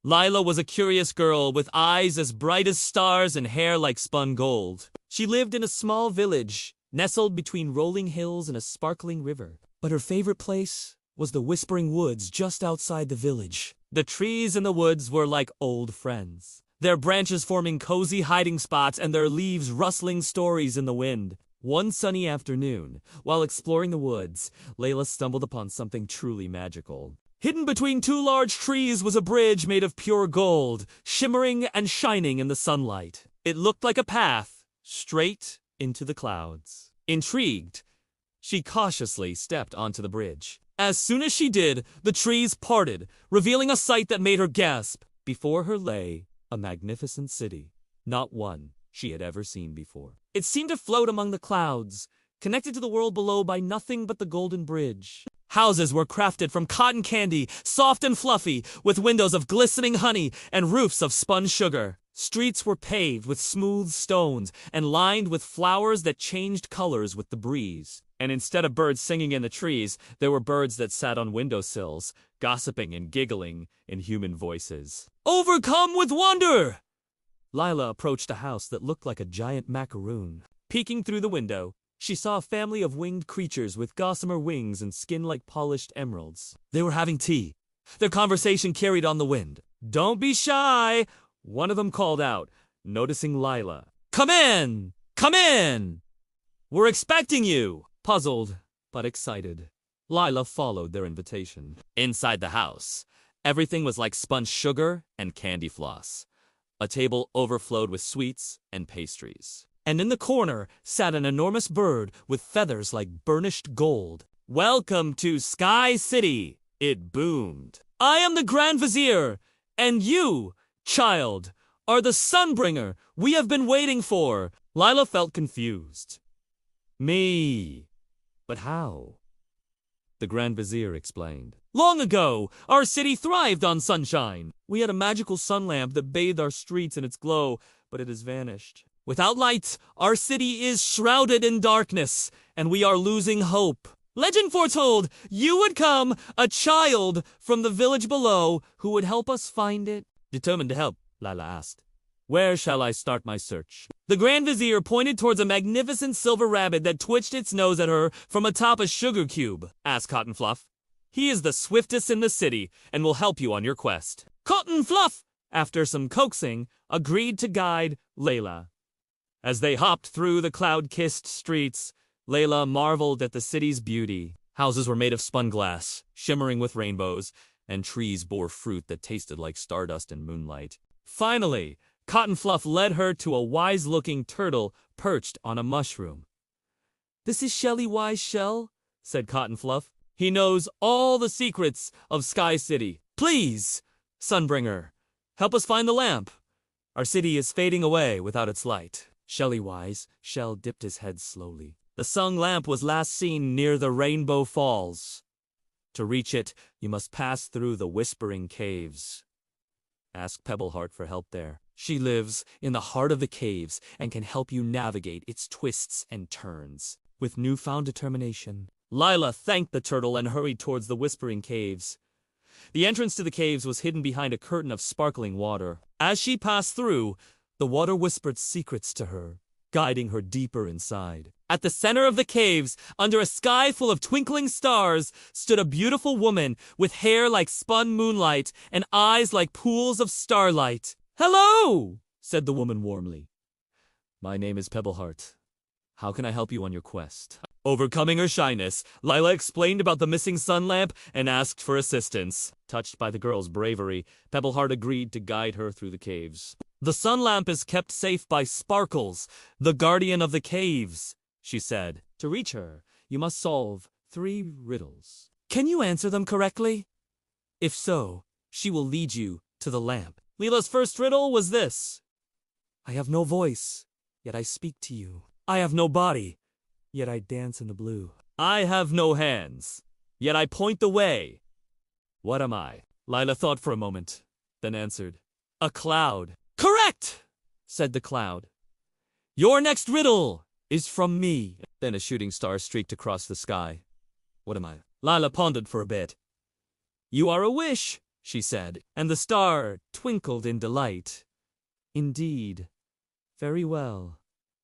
Leila was a curious girl with eyes as bright as stars and hair like spun gold. She lived in a small village, nestled between rolling hills and a sparkling river. But her favorite place was the whispering woods just outside the village. The trees in the woods were like old friends, their branches forming cozy hiding spots and their leaves rustling stories in the wind. One sunny afternoon, while exploring the woods, Leila stumbled upon something truly magical. Hidden between two large trees was a bridge made of pure gold, shimmering and shining in the sunlight. It looked like a path, straight into the clouds. Intrigued, she cautiously stepped onto the bridge. As soon as she did, the trees parted, revealing a sight that made her gasp. Before her lay a magnificent city, not one she had ever seen before. It seemed to float among the clouds, connected to the world below by nothing but the golden bridge. Houses were crafted from cotton candy, soft and fluffy, with windows of glistening honey and roofs of spun sugar. Streets were paved with smooth stones and lined with flowers that changed colors with the breeze. And instead of birds singing in the trees, there were birds that sat on windowsills, gossiping and giggling in human voices. Overcome with wonder! Leila approached a house that looked like a giant macaroon. Peeking through the window, she saw a family of winged creatures with gossamer wings and skin like polished emeralds. They were having tea. Their conversation carried on the wind. "Don't be shy," one of them called out, noticing Leila. "Come in! Come in! We're expecting you!" Puzzled, but excited, Leila followed their invitation. Inside the house, everything was like spun sugar and candy floss. A table overflowed with sweets and pastries. And in the corner sat an enormous bird with feathers like burnished gold. "Welcome to Sky City," it boomed. "I am the Grand Vizier, and you, child, are the Sunbringer we have been waiting for." Leila felt confused. "Me? But how?" The Grand Vizier explained. "Long ago, our city thrived on sunshine. We had a magical sun lamp that bathed our streets in its glow, but it has vanished. Without light, our city is shrouded in darkness, and we are losing hope. Legend foretold you would come, a child from the village below, who would help us find it." Determined to help, Leila asked, "Where shall I start my search?" The Grand Vizier pointed towards a magnificent silver rabbit that twitched its nose at her from atop a sugar cube. "Ask Cotton Fluff. He is the swiftest in the city and will help you on your quest." Cotton Fluff, after some coaxing, agreed to guide Leila. As they hopped through the cloud-kissed streets, Leila marveled at the city's beauty. Houses were made of spun glass, shimmering with rainbows, and trees bore fruit that tasted like stardust in moonlight. Finally, Cotton Fluff led her to a wise-looking turtle perched on a mushroom. "This is Shelly Wise Shell," said Cotton Fluff. "He knows all the secrets of Sky City. Please, Sunbringer, help us find the lamp. Our city is fading away without its light." Shelly Wise Shell dipped his head slowly. The sun lamp was last seen near the Rainbow Falls. To reach it, you must pass through the Whispering Caves. Ask Pebbleheart for help there. She lives in the heart of the caves and can help you navigate its twists and turns. With newfound determination, Leila thanked the turtle and hurried towards the Whispering Caves. The entrance to the caves was hidden behind a curtain of sparkling water. As she passed through, the water whispered secrets to her, guiding her deeper inside. At the center of the caves, under a sky full of twinkling stars, stood a beautiful woman with hair like spun moonlight and eyes like pools of starlight. "Hello," said the woman warmly. "My name is Pebbleheart. How can I help you on your quest?" Overcoming her shyness, Leila explained about the missing sun lamp and asked for assistance. Touched by the girl's bravery, Pebbleheart agreed to guide her through the caves. "The sun lamp is kept safe by Sparkles, the guardian of the caves," she said. "To reach her, you must solve 3 riddles. Can you answer them correctly? If so, she will lead you to the lamp." Leila's first riddle was this: "I have no voice, yet I speak to you. I have no body, yet I dance in the blue. I have no hands, yet I point the way. What am I?" Leila thought for a moment, then answered, "A cloud." "Correct," said the cloud. "Your next riddle is from me." Then a shooting star streaked across the sky. "What am I?" Leila pondered for a bit. "You are a wish," she said, and the star twinkled in delight. Indeed. Very well.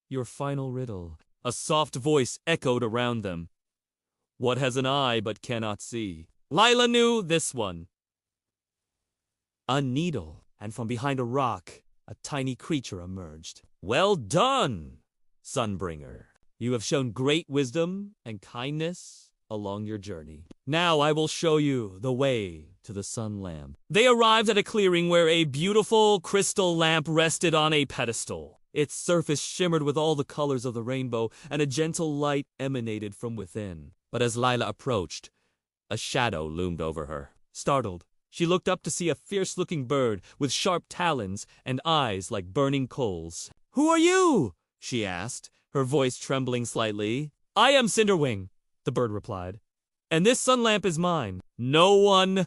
Your final riddle. A soft voice echoed around them. What has an eye but cannot see? Leila knew this one. A needle, and from behind a rock, a tiny creature emerged. Well done, Sunbringer. You have shown great wisdom and kindness along your journey. Now I will show you the way to the sun lamp. They arrived at a clearing where a beautiful crystal lamp rested on a pedestal. Its surface shimmered with all the colors of the rainbow, and a gentle light emanated from within. But as Leila approached, a shadow loomed over her. Startled, she looked up to see a fierce-looking bird with sharp talons and eyes like burning coals. "Who are you?" she asked, her voice trembling slightly. "I am Cinderwing," the bird replied, "and this sun lamp is mine. No one,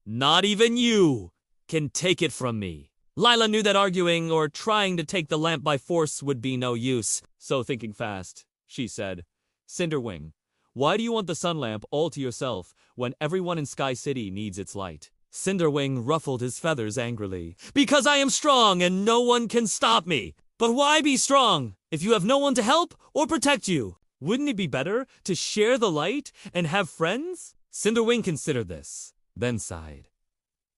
not even you, can take it from me." Leila knew that arguing or trying to take the lamp by force would be no use, so thinking fast, she said, "Cinderwing, why do you want the sun lamp all to yourself when everyone in Sky City needs its light?" Cinderwing ruffled his feathers angrily. "Because I am strong and no one can stop me. But why be strong if you have no one to help or protect you? Wouldn't it be better to share the light and have friends?" Cinderwing considered this, then sighed.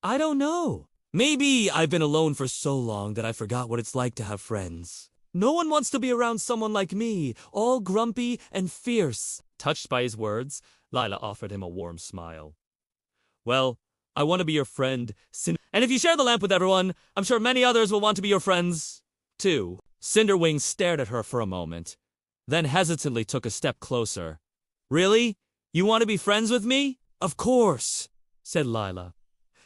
"I don't know. Maybe I've been alone for so long that I forgot what it's like to have friends. No one wants to be around someone like me, all grumpy and fierce." Touched by his words, Leila offered him a warm smile. "Well, I want to be your friend, and if you share the lamp with everyone, I'm sure many others will want to be your friends, too." Cinderwing stared at her for a moment, then hesitantly took a step closer. "Really? You want to be friends with me?" "Of course," said Leila.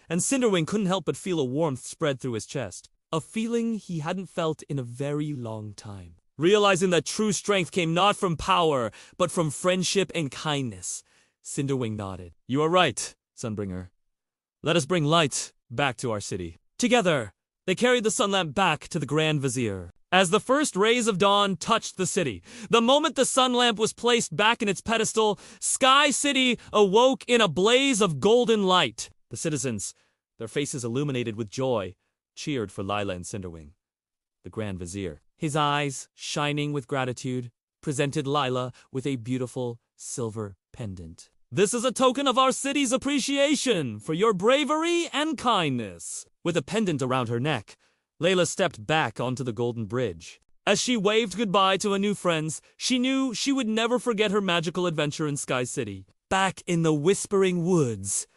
And Cinderwing couldn't help but feel a warmth spread through his chest, a feeling he hadn't felt in a very long time. Realizing that true strength came not from power, but from friendship and kindness, Cinderwing nodded. "You are right, Sunbringer. Let us bring light back to our city." Together, they carried the sun lamp back to the Grand Vizier. As the first rays of dawn touched the city, the moment the sun lamp was placed back in its pedestal, Sky City awoke in a blaze of golden light. The citizens, their faces illuminated with joy, cheered for Leila and Cinderwing. The Grand Vizier, his eyes shining with gratitude, presented Leila with a beautiful silver pendant. "This is a token of our city's appreciation for your bravery and kindness." With a pendant around her neck, Leila stepped back onto the golden bridge. As she waved goodbye to her new friends, she knew she would never forget her magical adventure in Sky City. Back in the Whispering Woods,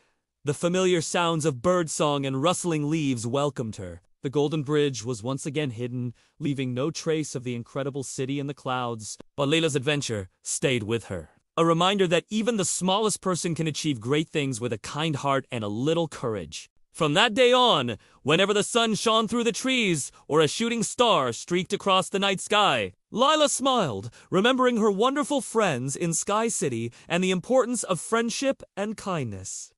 the familiar sounds of birdsong and rustling leaves welcomed her. The golden bridge was once again hidden, leaving no trace of the incredible city in the clouds. But Leila's adventure stayed with her. A reminder that even the smallest person can achieve great things with a kind heart and a little courage. From that day on, whenever the sun shone through the trees or a shooting star streaked across the night sky, Leila smiled, remembering her wonderful friends in Sky City and the importance of friendship and kindness.